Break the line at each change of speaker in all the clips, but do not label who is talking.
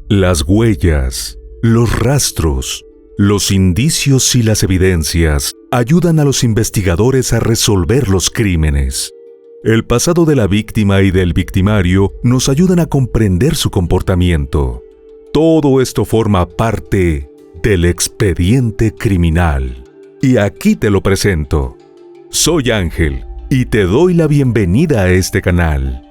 Las huellas, los rastros, los indicios y las evidencias ayudan a los investigadores a resolver los crímenes. El pasado de la víctima y del victimario nos ayudan a comprender su comportamiento. Todo esto forma parte del expediente criminal. Y aquí te lo presento. Soy Ángel y te doy la bienvenida a este canal.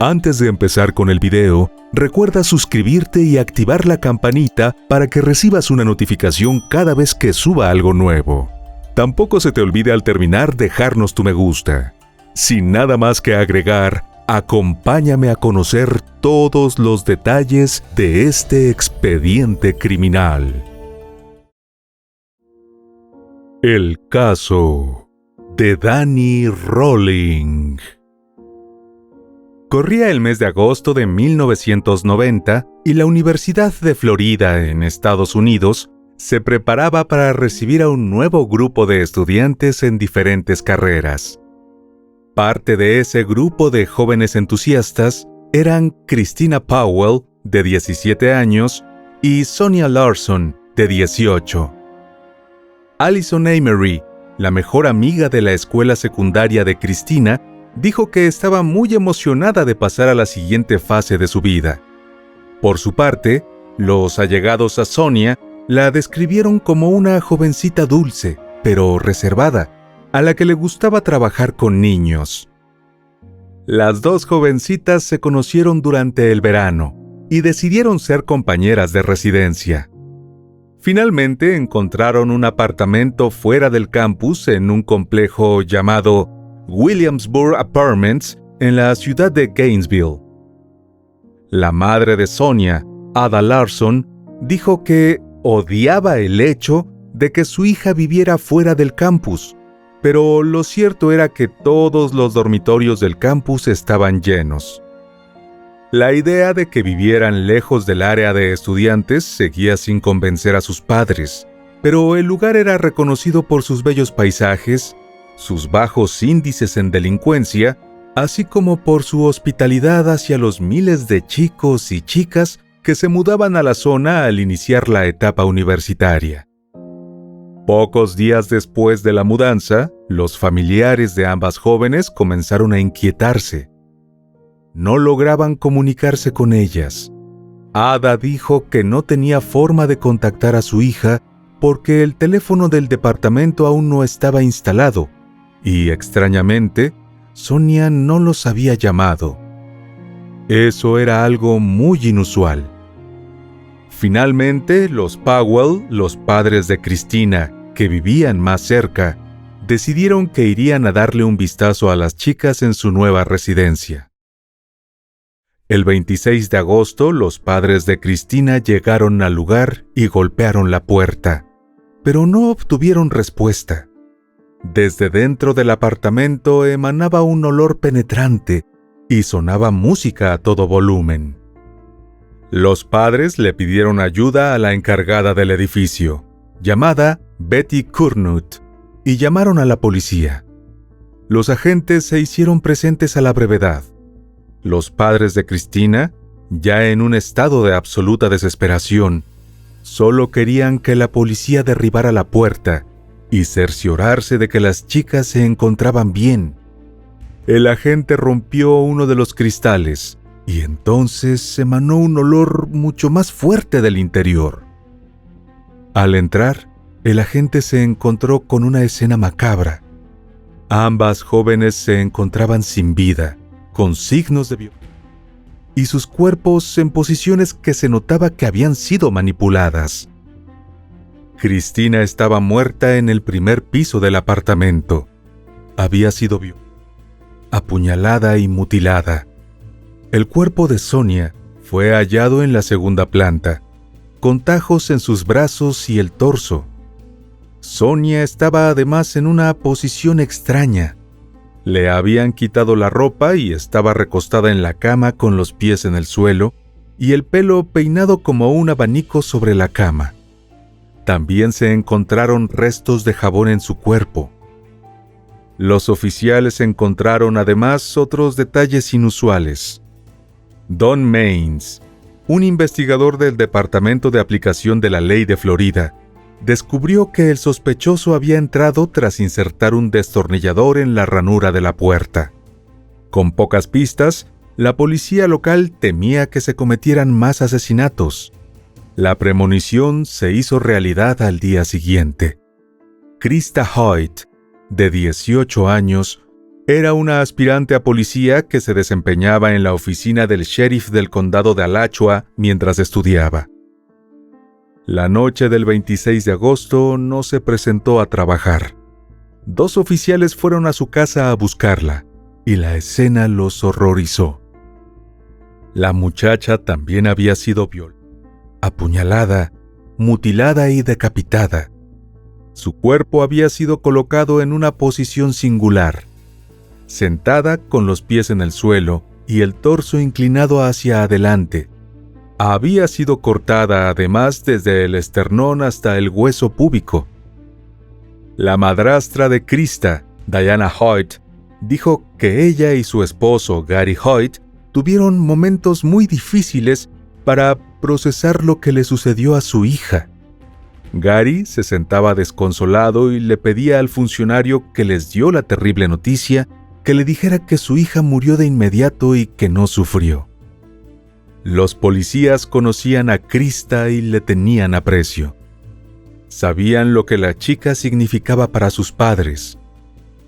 Antes de empezar con el video, recuerda suscribirte y activar la campanita para que recibas una notificación cada vez que suba algo nuevo. Tampoco se te olvide al terminar dejarnos tu me gusta. Sin nada más que agregar, acompáñame a conocer todos los detalles de este expediente criminal. El caso de Danny Rolling. Corría el mes de agosto de 1990 y la Universidad de Florida, en Estados Unidos, se preparaba para recibir a un nuevo grupo de estudiantes en diferentes carreras. Parte de ese grupo de jóvenes entusiastas eran Christina Powell, de 17 años, y Sonia Larson, de 18. Allison Amery, la mejor amiga de la escuela secundaria de Christina, dijo que estaba muy emocionada de pasar a la siguiente fase de su vida. Por su parte, los allegados a Sonia la describieron como una jovencita dulce, pero reservada, a la que le gustaba trabajar con niños. Las dos jovencitas se conocieron durante el verano y decidieron ser compañeras de residencia. Finalmente encontraron un apartamento fuera del campus en un complejo llamado Williamsburg Apartments en la ciudad de Gainesville. La madre de Sonia, Ada Larson, dijo que odiaba el hecho de que su hija viviera fuera del campus, pero lo cierto era que todos los dormitorios del campus estaban llenos. La idea de que vivieran lejos del área de estudiantes seguía sin convencer a sus padres, pero el lugar era reconocido por sus bellos paisajes, sus bajos índices en delincuencia, así como por su hospitalidad hacia los miles de chicos y chicas que se mudaban a la zona al iniciar la etapa universitaria. Pocos días después de la mudanza, los familiares de ambas jóvenes comenzaron a inquietarse. No lograban comunicarse con ellas. Ada dijo que no tenía forma de contactar a su hija porque el teléfono del departamento aún no estaba instalado, y extrañamente, Sonia no los había llamado. Eso era algo muy inusual. Finalmente, los Powell, los padres de Christina, que vivían más cerca, decidieron que irían a darle un vistazo a las chicas en su nueva residencia. El 26 de agosto, los padres de Christina llegaron al lugar y golpearon la puerta, pero no obtuvieron respuesta. Desde dentro del apartamento emanaba un olor penetrante y sonaba música a todo volumen. Los padres le pidieron ayuda a la encargada del edificio, llamada Betty Kurnut, y llamaron a la policía. Los agentes se hicieron presentes a la brevedad. Los padres de Christina, ya en un estado de absoluta desesperación, solo querían que la policía derribara la puerta y cerciorarse de que las chicas se encontraban bien. El agente rompió uno de los cristales y entonces emanó un olor mucho más fuerte del interior. Al entrar, el agente se encontró con una escena macabra. Ambas jóvenes se encontraban sin vida, con signos de violencia, y sus cuerpos en posiciones que se notaba que habían sido manipuladas. Christina estaba muerta en el primer piso del apartamento. Había sido apuñalada y mutilada. El cuerpo de Sonia fue hallado en la segunda planta, con tajos en sus brazos y el torso. Sonia estaba además en una posición extraña. Le habían quitado la ropa y estaba recostada en la cama con los pies en el suelo y el pelo peinado como un abanico sobre la cama. También se encontraron restos de jabón en su cuerpo. Los oficiales encontraron además otros detalles inusuales. Don Maines, un investigador del Departamento de Aplicación de la Ley de Florida descubrió que el sospechoso había entrado tras insertar un destornillador en la ranura de la puerta. Con pocas pistas, la policía local temía que se cometieran más asesinatos. La premonición se hizo realidad al día siguiente. Krista Hoyt, de 18 años, era una aspirante a policía que se desempeñaba en la oficina del sheriff del condado de Alachua mientras estudiaba. La noche del 26 de agosto no se presentó a trabajar. 2 oficiales fueron a su casa a buscarla, y la escena los horrorizó. La muchacha también había sido apuñalada, mutilada y decapitada. Su cuerpo había sido colocado en una posición singular, sentada con los pies en el suelo y el torso inclinado hacia adelante. Había sido cortada además desde el esternón hasta el hueso púbico. La madrastra de Krista, Diana Hoyt, dijo que ella y su esposo, Gary Hoyt, tuvieron momentos muy difíciles para procesar lo que le sucedió a su hija. Gary se sentaba desconsolado y le pedía al funcionario que les dio la terrible noticia que le dijera que su hija murió de inmediato y que no sufrió. Los policías conocían a Krista y le tenían aprecio. Sabían lo que la chica significaba para sus padres.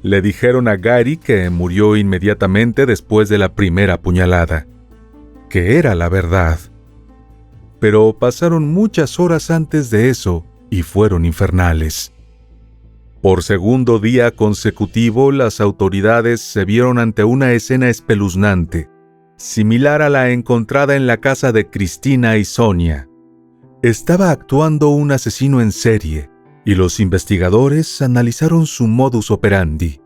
Le dijeron a Gary que murió inmediatamente después de la primera puñalada, que era la verdad. Pero pasaron muchas horas antes de eso y fueron infernales. Por segundo día consecutivo, las autoridades se vieron ante una escena espeluznante, similar a la encontrada en la casa de Cristina y Sonia. Estaba actuando un asesino en serie, y los investigadores analizaron su modus operandi.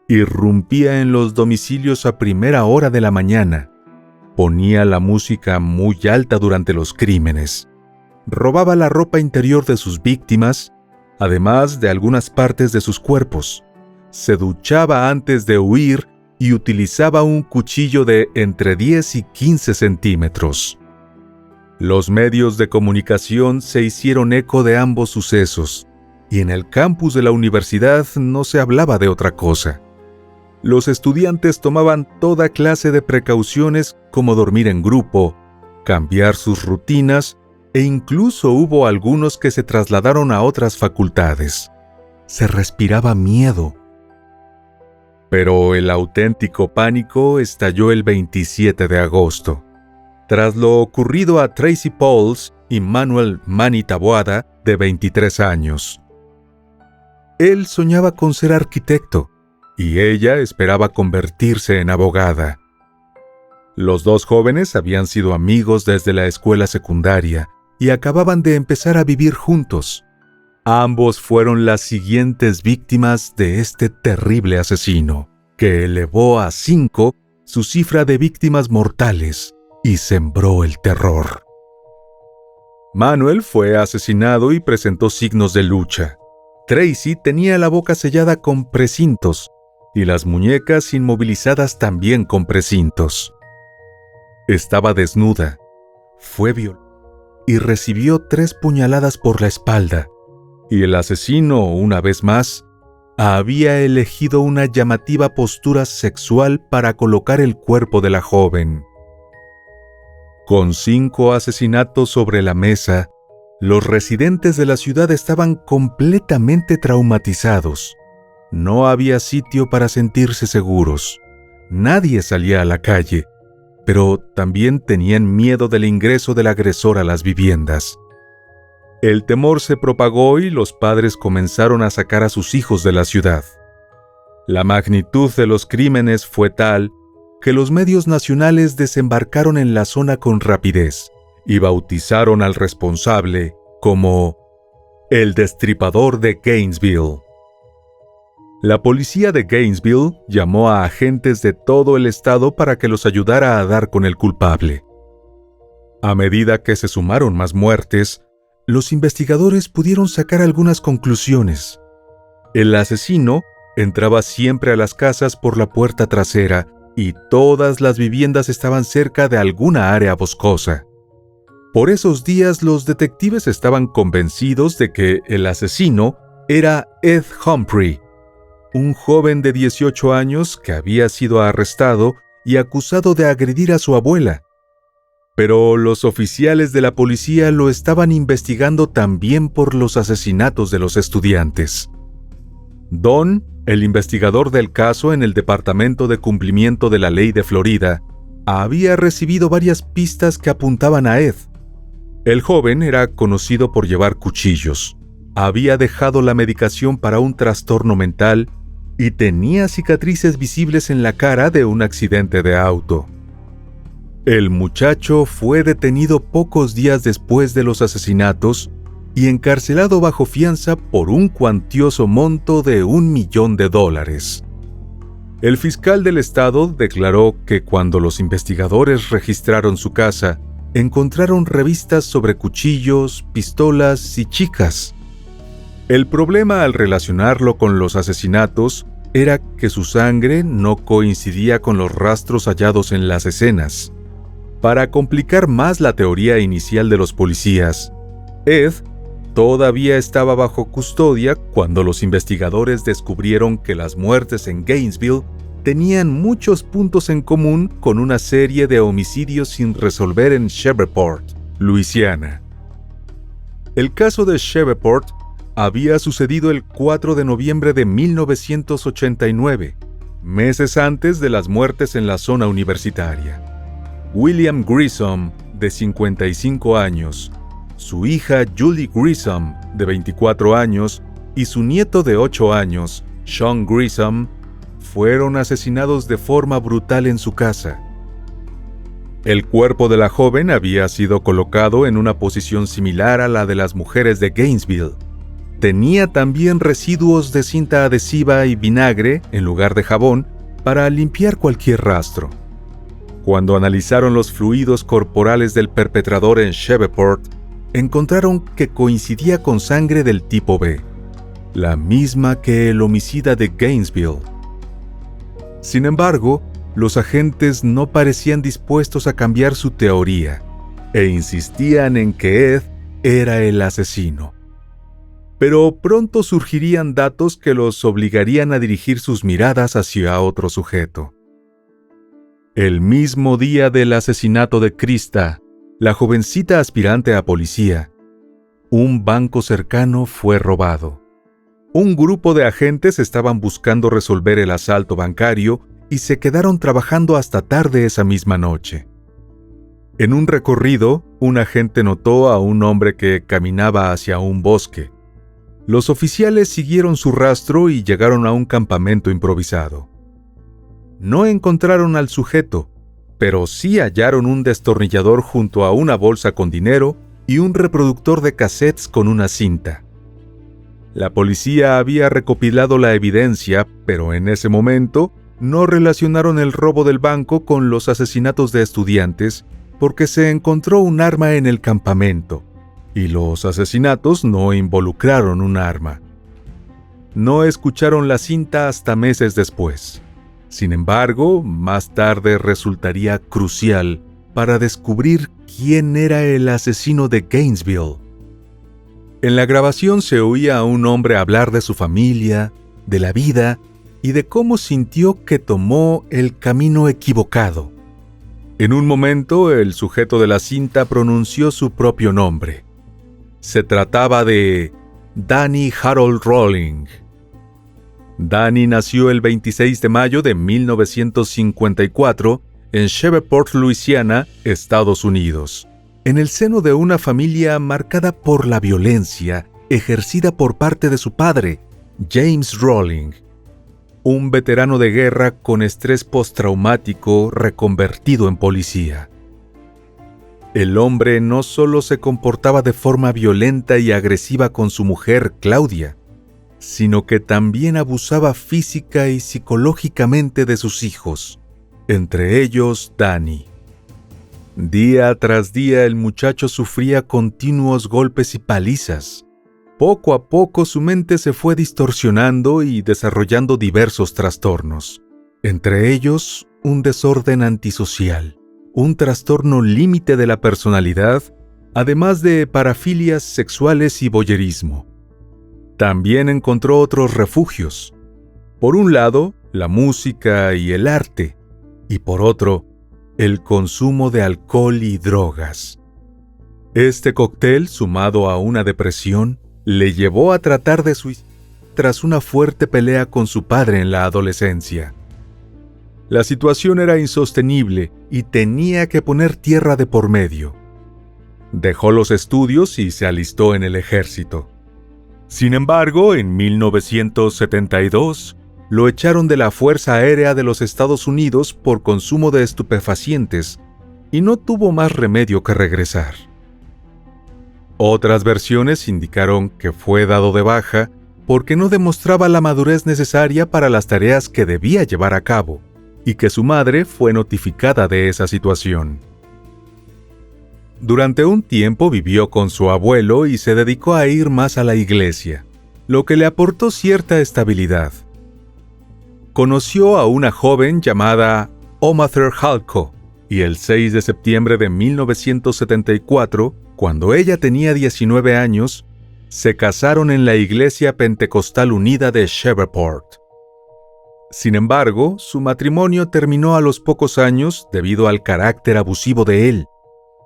Irrumpía en los domicilios a primera hora de la mañana, ponía la música muy alta durante los crímenes, robaba la ropa interior de sus víctimas, además de algunas partes de sus cuerpos, se duchaba antes de huir y utilizaba un cuchillo de entre 10 y 15 centímetros. Los medios de comunicación se hicieron eco de ambos sucesos, y en el campus de la universidad no se hablaba de otra cosa. Los estudiantes tomaban toda clase de precauciones como dormir en grupo, cambiar sus rutinas, e incluso hubo algunos que se trasladaron a otras facultades. Se respiraba miedo. Pero el auténtico pánico estalló el 27 de agosto. Tras lo ocurrido a Tracy Pauls y Manuel Manny Taboada, de 23 años. Él soñaba con ser arquitecto, y ella esperaba convertirse en abogada. Los 2 jóvenes habían sido amigos desde la escuela secundaria y acababan de empezar a vivir juntos. Ambos fueron las siguientes víctimas de este terrible asesino, que elevó a 5 su cifra de víctimas mortales y sembró el terror. Manuel fue asesinado y presentó signos de lucha. Tracy tenía la boca sellada con precintos y las muñecas inmovilizadas también con precintos. Estaba desnuda, fue violada y recibió 3 puñaladas por la espalda, y el asesino, una vez más, había elegido una llamativa postura sexual para colocar el cuerpo de la joven. Con 5 asesinatos sobre la mesa, los residentes de la ciudad estaban completamente traumatizados. No había sitio para sentirse seguros. Nadie salía a la calle, pero también tenían miedo del ingreso del agresor a las viviendas. El temor se propagó y los padres comenzaron a sacar a sus hijos de la ciudad. La magnitud de los crímenes fue tal que los medios nacionales desembarcaron en la zona con rapidez y bautizaron al responsable como el Destripador de Gainesville. La policía de Gainesville llamó a agentes de todo el estado para que los ayudara a dar con el culpable. A medida que se sumaron más muertes, los investigadores pudieron sacar algunas conclusiones. El asesino entraba siempre a las casas por la puerta trasera y todas las viviendas estaban cerca de alguna área boscosa. Por esos días los detectives estaban convencidos de que el asesino era Ed Humphrey, un joven de 18 años que había sido arrestado y acusado de agredir a su abuela. Pero los oficiales de la policía lo estaban investigando también por los asesinatos de los estudiantes. Don, el investigador del caso en el Departamento de Cumplimiento de la Ley de Florida, había recibido varias pistas que apuntaban a Ed. El joven era conocido por llevar cuchillos, había dejado la medicación para un trastorno mental y tenía cicatrices visibles en la cara de un accidente de auto. El muchacho fue detenido pocos días después de los asesinatos y encarcelado bajo fianza por un cuantioso monto de $1 millón. El fiscal del estado declaró que cuando los investigadores registraron su casa, encontraron revistas sobre cuchillos, pistolas y chicas. El problema al relacionarlo con los asesinatos era que su sangre no coincidía con los rastros hallados en las escenas. Para complicar más la teoría inicial de los policías, Ed todavía estaba bajo custodia cuando los investigadores descubrieron que las muertes en Gainesville tenían muchos puntos en común con una serie de homicidios sin resolver en Shreveport, Luisiana. El caso de Shreveport había sucedido el 4 de noviembre de 1989, meses antes de las muertes en la zona universitaria. William Grissom, de 55 años, su hija Julie Grissom, de 24 años, y su nieto de 8 años, Sean Grissom, fueron asesinados de forma brutal en su casa. El cuerpo de la joven había sido colocado en una posición similar a la de las mujeres de Gainesville. Tenía también residuos de cinta adhesiva y vinagre en lugar de jabón para limpiar cualquier rastro. Cuando analizaron los fluidos corporales del perpetrador en Shreveport, encontraron que coincidía con sangre del tipo B, la misma que el homicida de Gainesville. Sin embargo, los agentes no parecían dispuestos a cambiar su teoría e insistían en que Ed era el asesino. Pero pronto surgirían datos que los obligarían a dirigir sus miradas hacia otro sujeto. El mismo día del asesinato de Krista, la jovencita aspirante a policía, un banco cercano fue robado. Un grupo de agentes estaban buscando resolver el asalto bancario y se quedaron trabajando hasta tarde esa misma noche. En un recorrido, un agente notó a un hombre que caminaba hacia un bosque. Los oficiales siguieron su rastro y llegaron a un campamento improvisado. No encontraron al sujeto, pero sí hallaron un destornillador junto a una bolsa con dinero y un reproductor de cassettes con una cinta. La policía había recopilado la evidencia, pero en ese momento no relacionaron el robo del banco con los asesinatos de estudiantes porque se encontró un arma en el campamento, y los asesinatos no involucraron un arma. No escucharon la cinta hasta meses después. Sin embargo, más tarde resultaría crucial para descubrir quién era el asesino de Gainesville. En la grabación se oía a un hombre hablar de su familia, de la vida y de cómo sintió que tomó el camino equivocado. En un momento, el sujeto de la cinta pronunció su propio nombre. Se trataba de Danny Harold Rolling. Danny nació el 26 de mayo de 1954 en Shreveport, Luisiana, Estados Unidos, en el seno de una familia marcada por la violencia ejercida por parte de su padre, James Rolling, un veterano de guerra con estrés postraumático reconvertido en policía. El hombre no solo se comportaba de forma violenta y agresiva con su mujer, Claudia, sino que también abusaba física y psicológicamente de sus hijos, entre ellos Danny. Día tras día el muchacho sufría continuos golpes y palizas. Poco a poco su mente se fue distorsionando y desarrollando diversos trastornos, entre ellos un desorden antisocial, un trastorno límite de la personalidad, además de parafilias sexuales y voyerismo. También encontró otros refugios. Por un lado, la música y el arte, y por otro, el consumo de alcohol y drogas. Este cóctel, sumado a una depresión, le llevó a tratar de suicidarse tras una fuerte pelea con su padre en la adolescencia. La situación era insostenible y tenía que poner tierra de por medio. Dejó los estudios y se alistó en el ejército. Sin embargo, en 1972, lo echaron de la Fuerza Aérea de los Estados Unidos por consumo de estupefacientes y no tuvo más remedio que regresar. Otras versiones indicaron que fue dado de baja porque no demostraba la madurez necesaria para las tareas que debía llevar a cabo, y que su madre fue notificada de esa situación. Durante un tiempo vivió con su abuelo y se dedicó a ir más a la iglesia, lo que le aportó cierta estabilidad. Conoció a una joven llamada Omather Halko, y el 6 de septiembre de 1974, cuando ella tenía 19 años, se casaron en la Iglesia Pentecostal Unida de Shreveport. Sin embargo, su matrimonio terminó a los pocos años debido al carácter abusivo de él.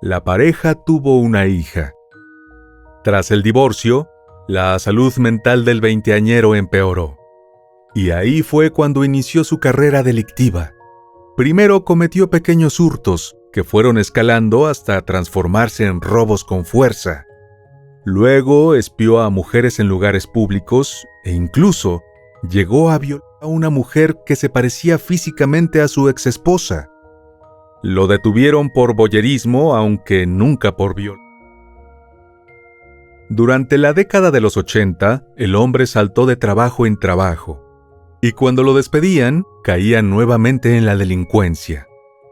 La pareja tuvo una hija. Tras el divorcio, la salud mental del veinteañero empeoró. Y ahí fue cuando inició su carrera delictiva. Primero cometió pequeños hurtos, que fueron escalando hasta transformarse en robos con fuerza. Luego espió a mujeres en lugares públicos e incluso llegó a violar a una mujer que se parecía físicamente a su exesposa. Lo detuvieron por voyerismo, aunque nunca por violación. Durante la década de los 80, el hombre saltó de trabajo en trabajo, y cuando lo despedían, caía nuevamente en la delincuencia.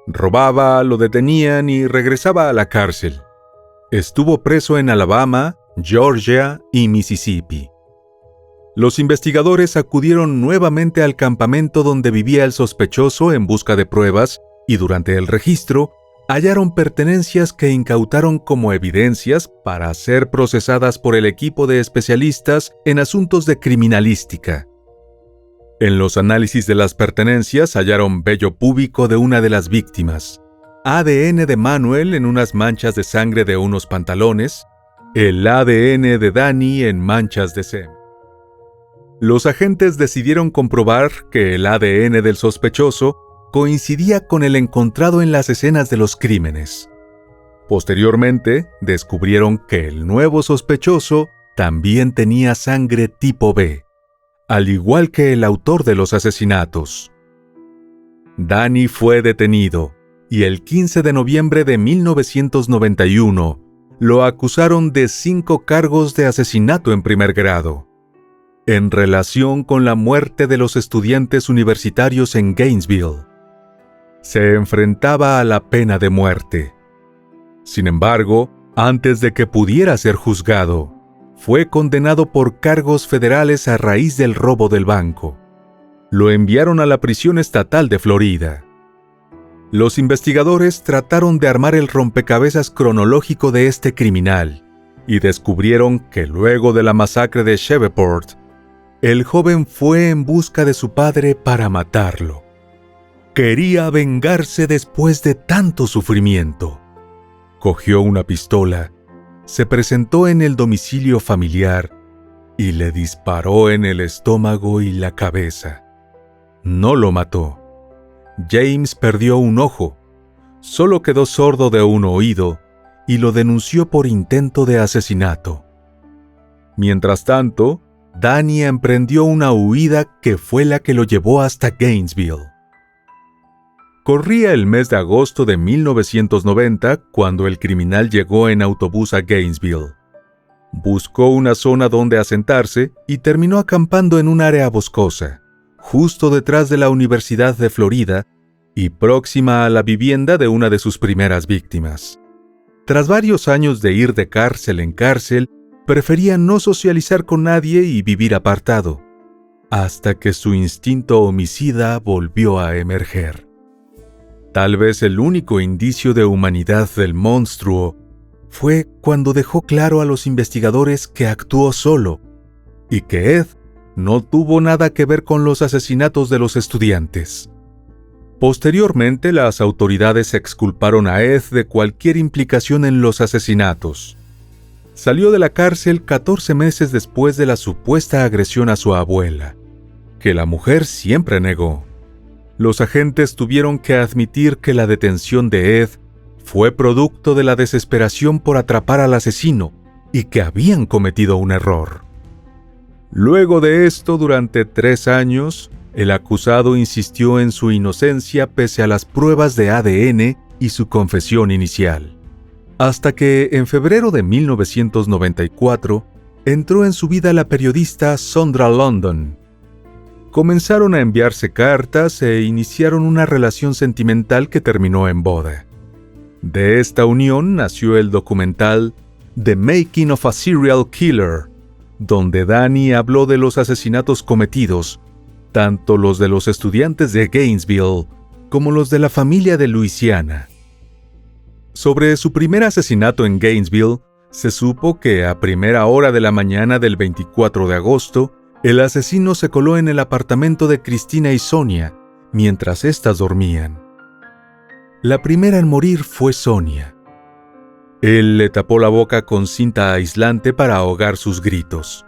Robaba, lo detenían y regresaba a la cárcel. Estuvo preso en Alabama, Georgia y Mississippi. Los investigadores acudieron nuevamente al campamento donde vivía el sospechoso en busca de pruebas y durante el registro hallaron pertenencias que incautaron como evidencias para ser procesadas por el equipo de especialistas en asuntos de criminalística. En los análisis de las pertenencias hallaron vello púbico de una de las víctimas, ADN de Manuel en unas manchas de sangre de unos pantalones, el ADN de Danny en manchas de semen. Los agentes decidieron comprobar que el ADN del sospechoso coincidía con el encontrado en las escenas de los crímenes. Posteriormente, descubrieron que el nuevo sospechoso también tenía sangre tipo B, al igual que el autor de los asesinatos. Danny fue detenido y el 15 de noviembre de 1991 lo acusaron de 5 cargos de asesinato en primer grado, en relación con la muerte de los estudiantes universitarios en Gainesville. Se enfrentaba a la pena de muerte. Sin embargo, antes de que pudiera ser juzgado, fue condenado por cargos federales a raíz del robo del banco. Lo enviaron a la prisión estatal de Florida. Los investigadores trataron de armar el rompecabezas cronológico de este criminal y descubrieron que luego de la masacre de Shreveport, el joven fue en busca de su padre para matarlo. Quería vengarse después de tanto sufrimiento. Cogió una pistola, se presentó en el domicilio familiar y le disparó en el estómago y la cabeza. No lo mató. James perdió un ojo, solo quedó sordo de un oído y lo denunció por intento de asesinato. Mientras tanto, Danny emprendió una huida que fue la que lo llevó hasta Gainesville. Corría el mes de agosto de 1990 cuando el criminal llegó en autobús a Gainesville. Buscó una zona donde asentarse y terminó acampando en un área boscosa, justo detrás de la Universidad de Florida y próxima a la vivienda de una de sus primeras víctimas. Tras varios años de ir de cárcel en cárcel, prefería no socializar con nadie y vivir apartado, hasta que su instinto homicida volvió a emerger. Tal vez el único indicio de humanidad del monstruo fue cuando dejó claro a los investigadores que actuó solo y que Ed no tuvo nada que ver con los asesinatos de los estudiantes. Posteriormente, las autoridades exculparon a Ed de cualquier implicación en los asesinatos. Salió de la cárcel 14 meses después de la supuesta agresión a su abuela, que la mujer siempre negó. Los agentes tuvieron que admitir que la detención de Ed fue producto de la desesperación por atrapar al asesino y que habían cometido un error. Luego de esto, durante 3 años, el acusado insistió en su inocencia pese a las pruebas de ADN y su confesión inicial. Hasta que, en febrero de 1994, entró en su vida la periodista Sondra London. Comenzaron a enviarse cartas e iniciaron una relación sentimental que terminó en boda. De esta unión nació el documental The Making of a Serial Killer, donde Danny habló de los asesinatos cometidos, tanto los de los estudiantes de Gainesville como los de la familia de Luisiana. Sobre su primer asesinato en Gainesville, se supo que a primera hora de la mañana del 24 de agosto, el asesino se coló en el apartamento de Cristina y Sonia, mientras éstas dormían. La primera en morir fue Sonia. Él le tapó la boca con cinta aislante para ahogar sus gritos,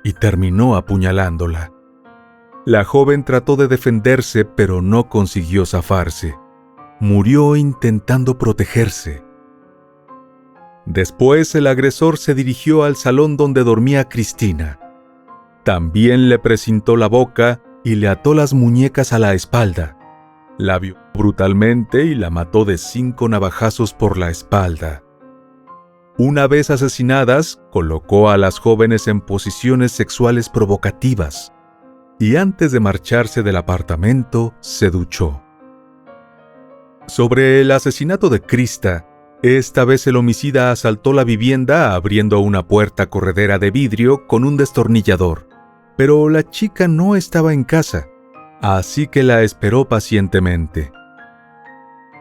y terminó apuñalándola. La joven trató de defenderse, pero no consiguió zafarse. Murió intentando protegerse. Después, el agresor se dirigió al salón donde dormía Cristina. También le precintó la boca y le ató las muñecas a la espalda. La violó brutalmente y la mató de 5 navajazos por la espalda. Una vez asesinadas, colocó a las jóvenes en posiciones sexuales provocativas y antes de marcharse del apartamento, se duchó. Sobre el asesinato de Krista, esta vez el homicida asaltó la vivienda abriendo una puerta corredera de vidrio con un destornillador, pero la chica no estaba en casa, así que la esperó pacientemente.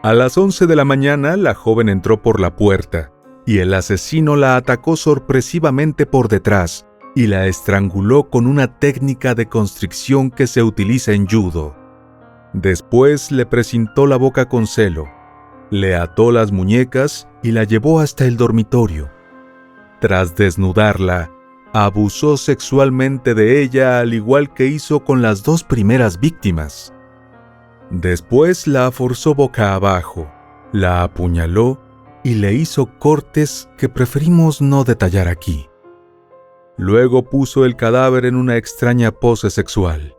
A las 11 de la mañana, la joven entró por la puerta y el asesino la atacó sorpresivamente por detrás y la estranguló con una técnica de constricción que se utiliza en judo. Después le precintó la boca con celo, le ató las muñecas y la llevó hasta el dormitorio. Tras desnudarla, abusó sexualmente de ella al igual que hizo con las 2 primeras víctimas. Después la forzó boca abajo, la apuñaló y le hizo cortes que preferimos no detallar aquí. Luego puso el cadáver en una extraña pose sexual.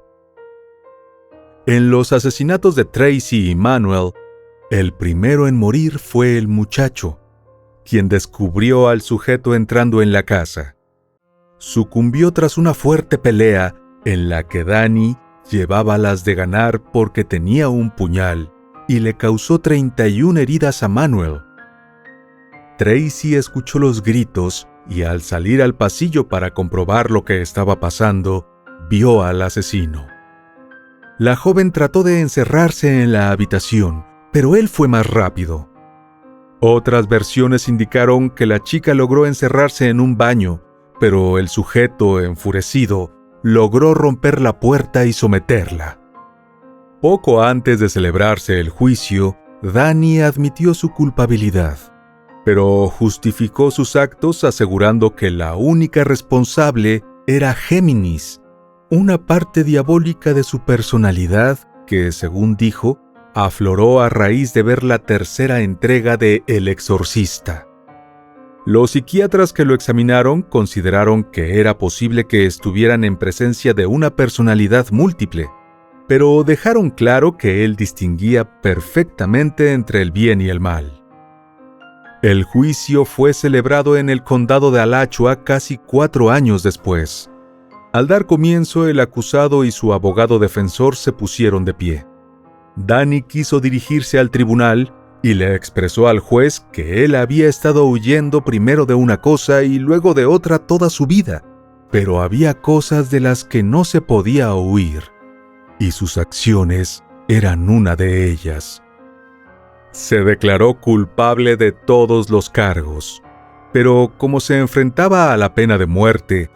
En los asesinatos de Tracy y Manuel, el primero en morir fue el muchacho, quien descubrió al sujeto entrando en la casa. Sucumbió tras una fuerte pelea en la que Danny llevaba las de ganar porque tenía un puñal y le causó 31 heridas a Manuel. Tracy escuchó los gritos y al salir al pasillo para comprobar lo que estaba pasando, vio al asesino. La joven trató de encerrarse en la habitación, pero él fue más rápido. Otras versiones indicaron que la chica logró encerrarse en un baño, pero el sujeto, enfurecido, logró romper la puerta y someterla. Poco antes de celebrarse el juicio, Danny admitió su culpabilidad, pero justificó sus actos asegurando que la única responsable era Géminis, una parte diabólica de su personalidad que, según dijo, afloró a raíz de ver la tercera entrega de El Exorcista. Los psiquiatras que lo examinaron consideraron que era posible que estuvieran en presencia de una personalidad múltiple, pero dejaron claro que él distinguía perfectamente entre el bien y el mal. El juicio fue celebrado en el condado de Alachua casi 4 años después. Al dar comienzo, el acusado y su abogado defensor se pusieron de pie. Danny quiso dirigirse al tribunal y le expresó al juez que él había estado huyendo primero de una cosa y luego de otra toda su vida, pero había cosas de las que no se podía huir, y sus acciones eran una de ellas. Se declaró culpable de todos los cargos, pero como se enfrentaba a la pena de muerte,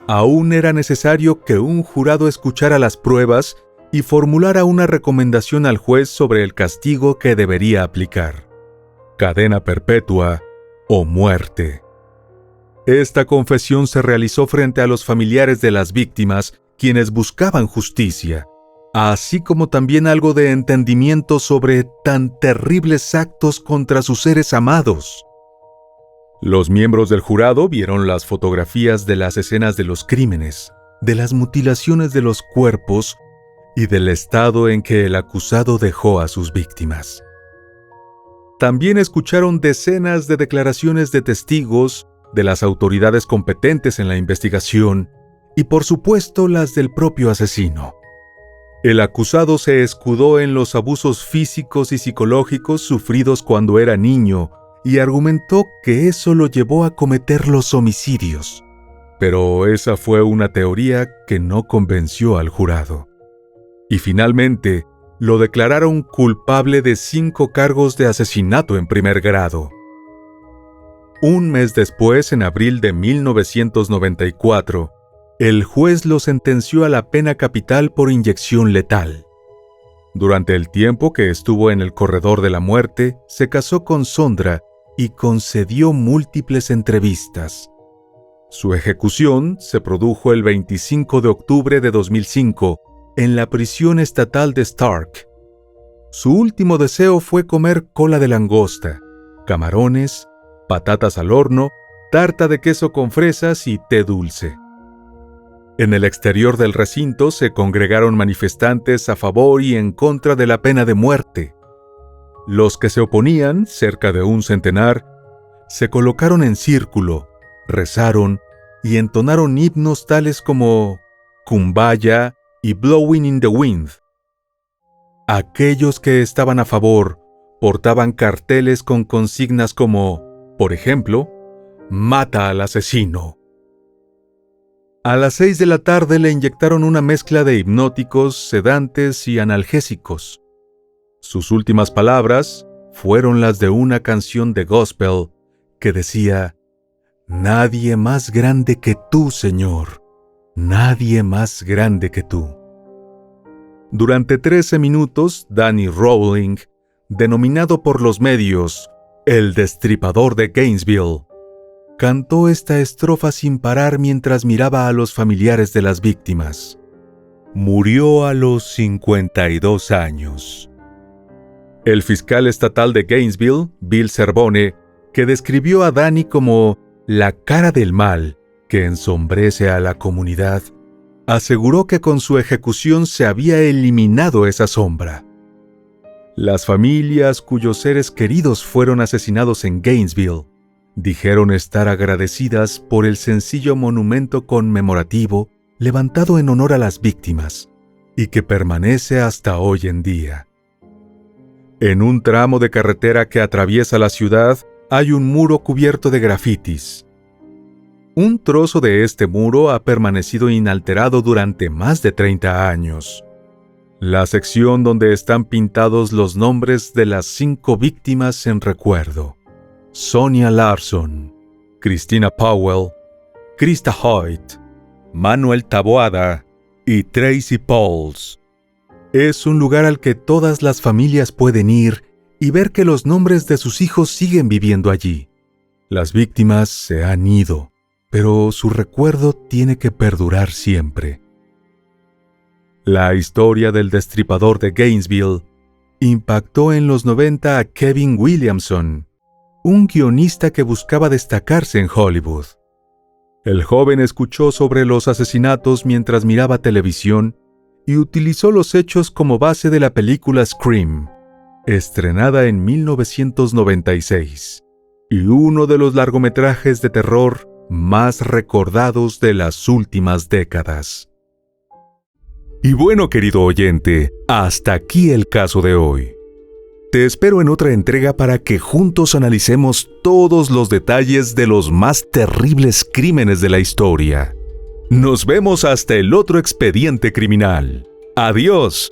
aún era necesario que un jurado escuchara las pruebas y formulara una recomendación al juez sobre el castigo que debería aplicar: cadena perpetua o muerte. Esta confesión se realizó frente a los familiares de las víctimas, quienes buscaban justicia, así como también algo de entendimiento sobre tan terribles actos contra sus seres amados. Los miembros del jurado vieron las fotografías de las escenas de los crímenes, de las mutilaciones de los cuerpos y del estado en que el acusado dejó a sus víctimas. También escucharon decenas de declaraciones de testigos, de las autoridades competentes en la investigación y, por supuesto, las del propio asesino. El acusado se escudó en los abusos físicos y psicológicos sufridos cuando era niño y argumentó que eso lo llevó a cometer los homicidios. Pero esa fue una teoría que no convenció al jurado. Y finalmente, lo declararon culpable de 5 cargos de asesinato en primer grado. Un mes después, en abril de 1994, el juez lo sentenció a la pena capital por inyección letal. Durante el tiempo que estuvo en el corredor de la muerte, se casó con Sondra y concedió múltiples entrevistas. Su ejecución se produjo el 25 de octubre de 2005 en la prisión estatal de Stark. Su último deseo fue comer cola de langosta, camarones, patatas al horno, tarta de queso con fresas y té dulce. En el exterior del recinto se congregaron manifestantes a favor y en contra de la pena de muerte. Los que se oponían, cerca de un centenar, se colocaron en círculo, rezaron y entonaron himnos tales como Kumbaya y Blowing in the Wind. Aquellos que estaban a favor portaban carteles con consignas como, por ejemplo, «Mata al asesino». A las 6 de la tarde le inyectaron una mezcla de hipnóticos, sedantes y analgésicos. Sus últimas palabras fueron las de una canción de gospel que decía: «Nadie más grande que tú, Señor, nadie más grande que tú». Durante 13 minutos, Danny Rowling, denominado por los medios el Destripador de Gainesville, cantó esta estrofa sin parar mientras miraba a los familiares de las víctimas. Murió a los 52 años. El fiscal estatal de Gainesville, Bill Zerbone, que describió a Danny como la cara del mal que ensombrece a la comunidad, aseguró que con su ejecución se había eliminado esa sombra. Las familias cuyos seres queridos fueron asesinados en Gainesville dijeron estar agradecidas por el sencillo monumento conmemorativo levantado en honor a las víctimas y que permanece hasta hoy en día. En un tramo de carretera que atraviesa la ciudad hay un muro cubierto de grafitis. Un trozo de este muro ha permanecido inalterado durante más de 30 años. La sección donde están pintados los nombres de las 5 víctimas en recuerdo: Sonia Larson, Christina Powell, Krista Hoyt, Manuel Taboada y Tracy Pauls. Es un lugar al que todas las familias pueden ir y ver que los nombres de sus hijos siguen viviendo allí. Las víctimas se han ido, pero su recuerdo tiene que perdurar siempre. La historia del Destripador de Gainesville impactó en los 90 a Kevin Williamson, un guionista que buscaba destacarse en Hollywood. El joven escuchó sobre los asesinatos mientras miraba televisión y utilizó los hechos como base de la película Scream, estrenada en 1996, y uno de los largometrajes de terror más recordados de las últimas décadas. Y bueno, querido oyente, hasta aquí el caso de hoy. Te espero en otra entrega para que juntos analicemos todos los detalles de los más terribles crímenes de la historia. Nos vemos hasta el otro expediente criminal. ¡Adiós!